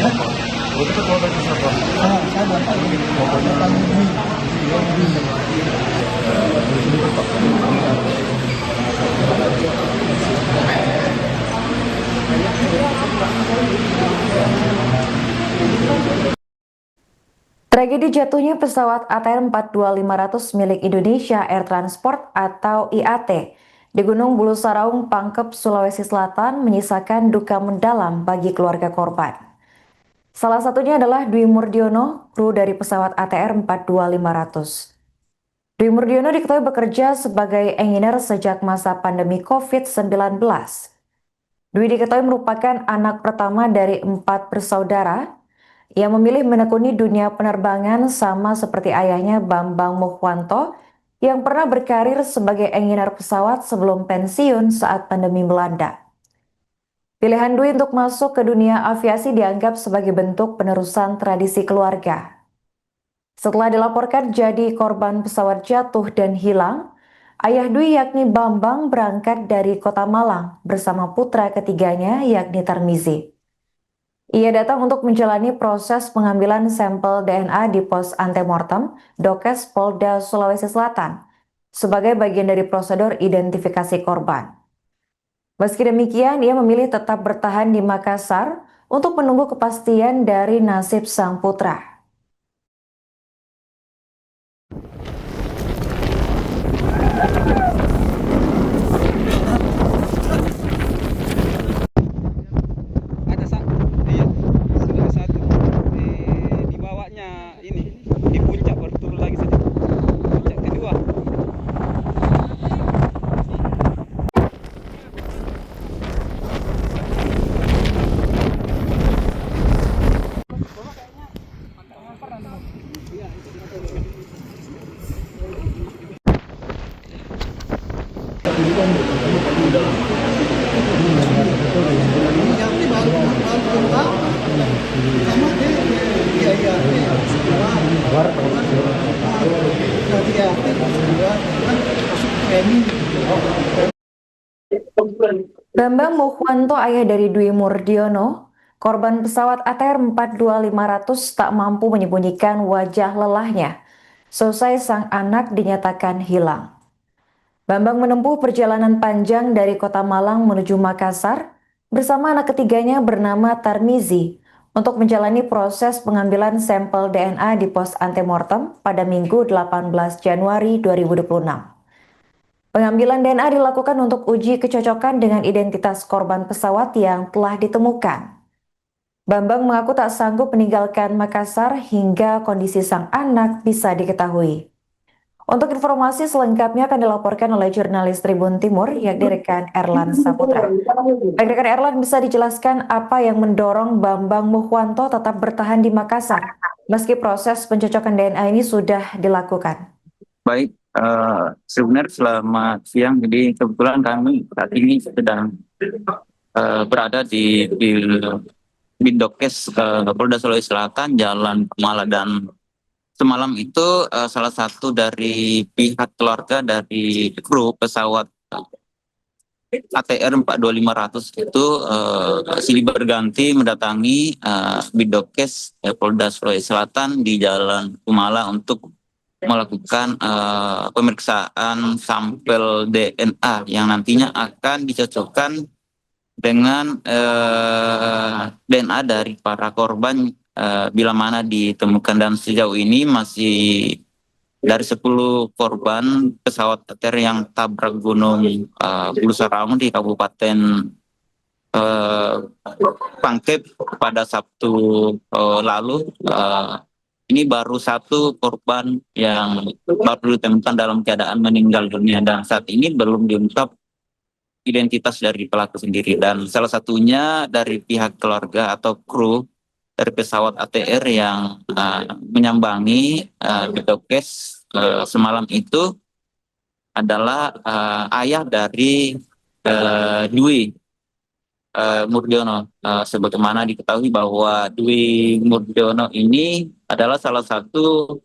Itu ketua dari siapa? Saya bapak ini, bapak Dwi. Tragedi jatuhnya pesawat ATR 42500 milik Indonesia Air Transport atau IAT di Gunung Bulu Saraung, Pangkep, Sulawesi Selatan menyisakan duka mendalam bagi keluarga korban. Salah satunya adalah Dwi Murdiono, kru dari pesawat ATR 42500. Dwi Murdiono diketahui bekerja sebagai engineer sejak masa pandemi COVID-19. Dwi diketahui merupakan anak pertama dari 4 bersaudara yang memilih menekuni dunia penerbangan sama seperti ayahnya Bambang Mukhwanto yang pernah berkarir sebagai engineer pesawat sebelum pensiun saat pandemi melanda. Pilihan Dwi untuk masuk ke dunia aviasi dianggap sebagai bentuk penerusan tradisi keluarga. Setelah dilaporkan jadi korban pesawat jatuh dan hilang, ayah Dwi yakni Bambang berangkat dari Kota Malang bersama putra ketiganya yakni Tarmizi. Ia datang untuk menjalani proses pengambilan sampel DNA di pos antemortem Dokes Polda Sulawesi Selatan sebagai bagian dari prosedur identifikasi korban. Meski demikian, ia memilih tetap bertahan di Makassar untuk menunggu kepastian dari nasib sang putra. Ada satu, iya, sudah satu. Dibawanya ini di puncak baru turun lagi saja. Puncak kedua. Bambang Mukhwanto, ayah dari Dwi Murdiono, korban pesawat ATR 42500 tak mampu menyembunyikan wajah lelahnya selesai sang anak dinyatakan hilang. Bambang menempuh perjalanan panjang dari Kota Malang menuju Makassar bersama anak ketiganya bernama Tarmizi untuk menjalani proses pengambilan sampel DNA di pos antemortem pada Minggu 18 Januari 2026. Pengambilan DNA dilakukan untuk uji kecocokan dengan identitas korban pesawat yang telah ditemukan. Bambang mengaku tak sanggup meninggalkan Makassar hingga kondisi sang anak bisa diketahui. Untuk informasi selengkapnya akan dilaporkan oleh jurnalis Tribun Timur, yakni rekan Erlan Saputra. Baik, rekan Erlan, bisa dijelaskan apa yang mendorong Bambang Mukhwanto tetap bertahan di Makassar meski proses pencocokan DNA ini sudah dilakukan? Baik, sebenarnya selamat siang. Jadi kebetulan kami saat ini sedang berada di Bindokes Polda Sulawesi Selatan, Jalan Kumala, dan semalam itu salah satu dari pihak keluarga dari kru pesawat ATR 42500 itu silih berganti mendatangi Bindokes Polda Sulawesi Selatan di Jalan Kumala untuk melakukan pemeriksaan sampel DNA yang nantinya akan dicocokkan dengan DNA dari para korban bila mana ditemukan, dan sejauh ini masih dari 10 korban pesawat ATR yang tabrak gunung Bulu Saraung di Kabupaten Pangkep pada Sabtu lalu. Ini baru satu korban yang baru ditemukan dalam keadaan meninggal dunia, dan saat ini belum diungkap identitas dari pelaku sendiri. Dan salah satunya dari pihak keluarga atau kru dari pesawat ATR yang menyambangi Bidokes semalam itu adalah ayah dari Dwi Murdiono. Sebagaimana diketahui bahwa Dwi Murdiono ini adalah salah satu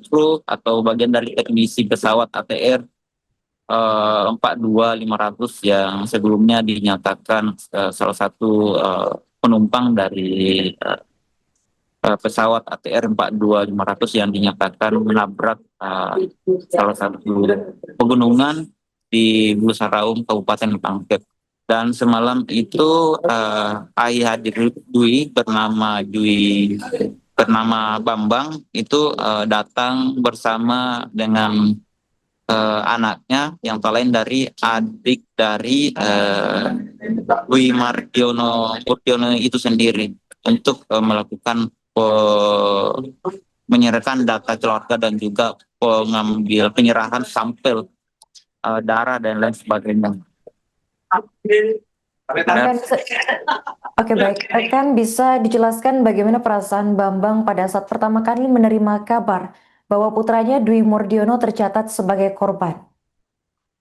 kru atau bagian dari teknisi pesawat ATR 42500 yang sebelumnya dinyatakan salah satu penumpang dari pesawat ATR 42500 yang dinyatakan menabrak salah satu pegunungan di Bulu Saraung, Kabupaten Pangkep. Dan semalam itu ayah Dwi bernama Bambang itu datang bersama dengan anaknya yang tak lain dari adik dari Dwi Murdiono itu sendiri untuk melakukan menyerahkan data keluarga dan juga penyerahan sampel darah dan lain sebagainya. Rekan, oke baik, rekan bisa dijelaskan bagaimana perasaan Bambang pada saat pertama kali menerima kabar bahwa putranya Dwi Murdiono tercatat sebagai korban?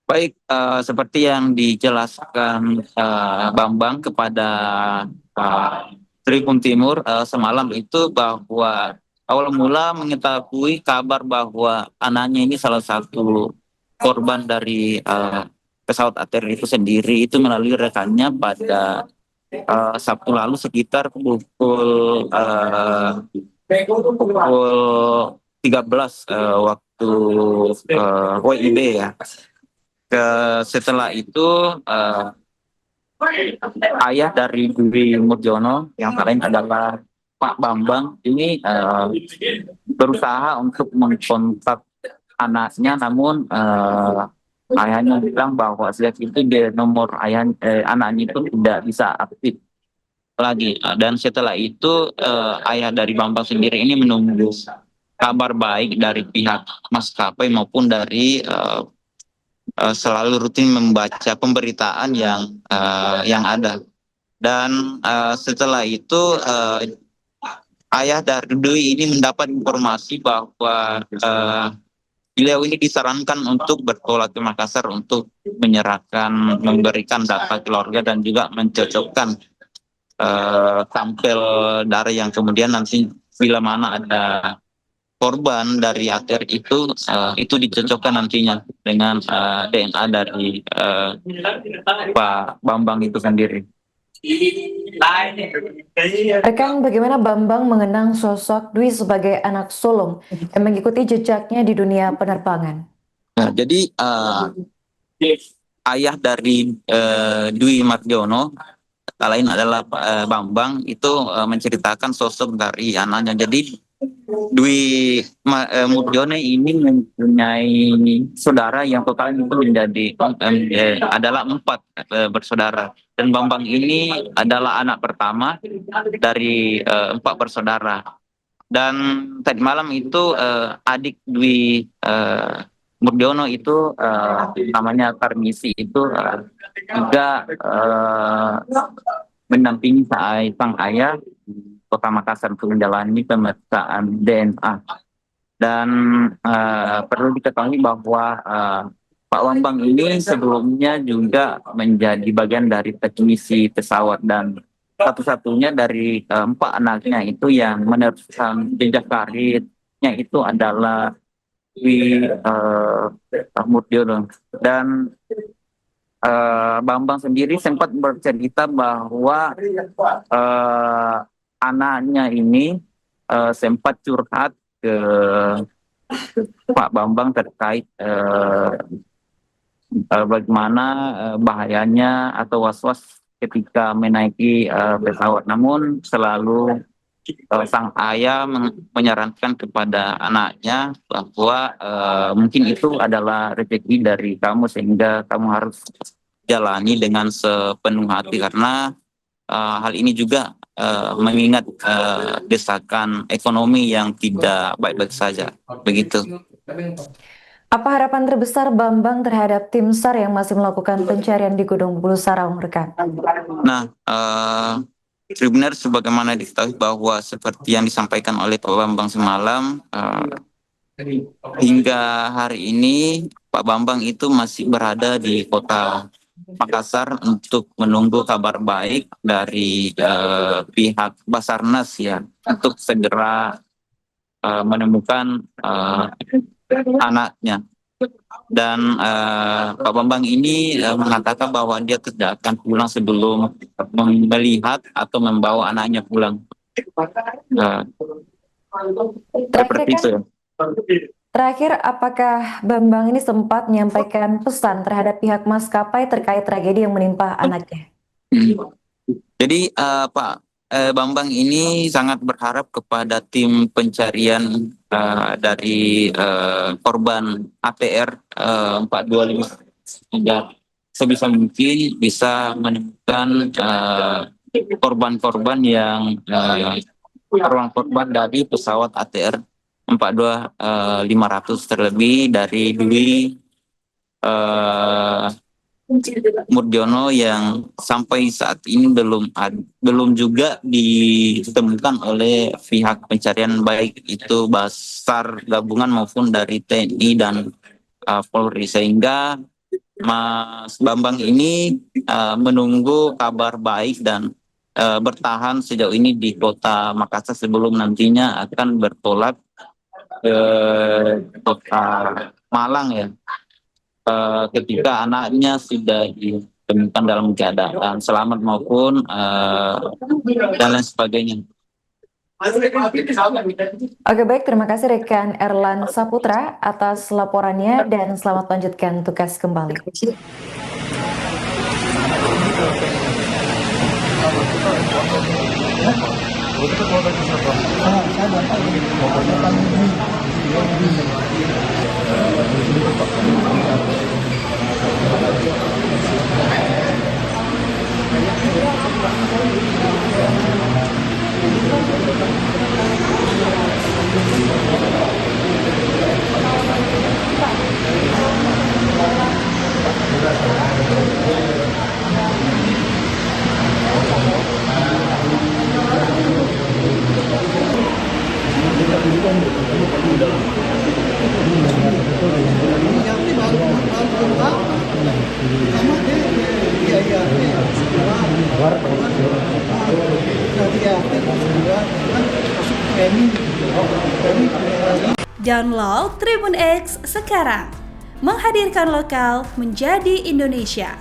Baik, seperti yang dijelaskan Bambang kepada Tribun Timur semalam itu bahwa awal mula mengetahui kabar bahwa anaknya ini salah satu korban dari pesawat ATR itu sendiri itu melalui rekannya pada Sabtu lalu sekitar pukul 13 waktu WIB ya. Setelah itu ayah dari Dwi Murdiono yang lain adalah Pak Bambang ini berusaha untuk mengkontak anaknya, namun ayahnya bilang bahwa sejak itu nomor anaknya itu tidak bisa aktif lagi. Dan setelah itu ayah dari Bambang sendiri ini menunggu kabar baik dari pihak maskapai maupun dari selalu rutin membaca pemberitaan yang ada. Dan setelah itu ayah dari Dwi ini mendapat informasi bahwa beliau ini disarankan untuk bertolak ke Makassar untuk memberikan data keluarga dan juga mencocokkan sampel darah yang kemudian nanti bila mana ada korban dari ATR itu dicocokkan nantinya dengan DNA dari Pak Bambang itu sendiri. Rekan, bagaimana Bambang mengenang sosok Dwi sebagai anak sulung yang mengikuti jejaknya di dunia penerbangan? Nah, jadi ayah dari Dwi Murdiono, tak lain adalah Bambang, itu menceritakan sosok dari anaknya. Jadi Dwi Murdiono ini mempunyai saudara yang total itu menjadi adalah 4 bersaudara, dan Bambang ini adalah anak pertama dari 4 bersaudara. Dan tadi malam itu adik Dwi Murdiono itu namanya Tarmisi itu juga mendampingi sang ayah Kota Makassar untuk menjalani pemeriksaan DNA. Dan perlu diketahui bahwa Pak Bambang ini sebelumnya juga menjadi bagian dari teknisi pesawat, dan satu-satunya dari 4 anaknya itu yang meneruskan jejak karirnya itu adalah Dwi Murdiono. Dan Bambang sendiri sempat bercerita bahwa anaknya ini sempat curhat ke Pak Bambang terkait bagaimana bahayanya atau was-was ketika menaiki pesawat. Namun selalu sang ayah menyarankan kepada anaknya bahwa mungkin itu adalah rezeki dari kamu sehingga kamu harus jalani dengan sepenuh hati, karena hal ini juga mengingat desakan ekonomi yang tidak baik-baik saja, begitu. Apa harapan terbesar Bambang terhadap tim SAR yang masih melakukan pencarian di Gunung Bulu Saraung, rekan? Nah, Tribuners, sebagaimana diketahui bahwa seperti yang disampaikan oleh Pak Bambang semalam, hingga hari ini Pak Bambang itu masih berada di Kota Makassar untuk menunggu kabar baik dari pihak Basarnas ya, untuk segera menemukan anaknya. Dan Pak Bambang ini mengatakan bahwa dia tidak akan pulang sebelum melihat atau membawa anaknya pulang. Seperti itu ya. Terakhir, apakah Bambang ini sempat menyampaikan pesan terhadap pihak maskapai terkait tragedi yang menimpa anaknya? Jadi Pak Bambang ini sangat berharap kepada tim pencarian dari korban ATR 425 agar sebisa mungkin bisa menemukan korban-korban yang korban dari pesawat ATR 42500 terlebih dari Dwi Murjono yang sampai saat ini belum juga ditemukan oleh pihak pencarian baik itu Basar gabungan maupun dari TNI dan Polri, sehingga Mas Bambang ini menunggu kabar baik dan bertahan sejauh ini di kota Makassar sebelum nantinya akan bertolak ke kota Malang ya. Ketika anaknya sudah ditemukan dalam keadaan selamat maupun dan lain sebagainya. Oke, baik, terima kasih rekan Erlan Saputra atas laporannya dan selamat lanjutkan tugas kembali. Saya bapak ini pokoknya kan Download Tribun X sekarang, menghadirkan lokal menjadi Indonesia.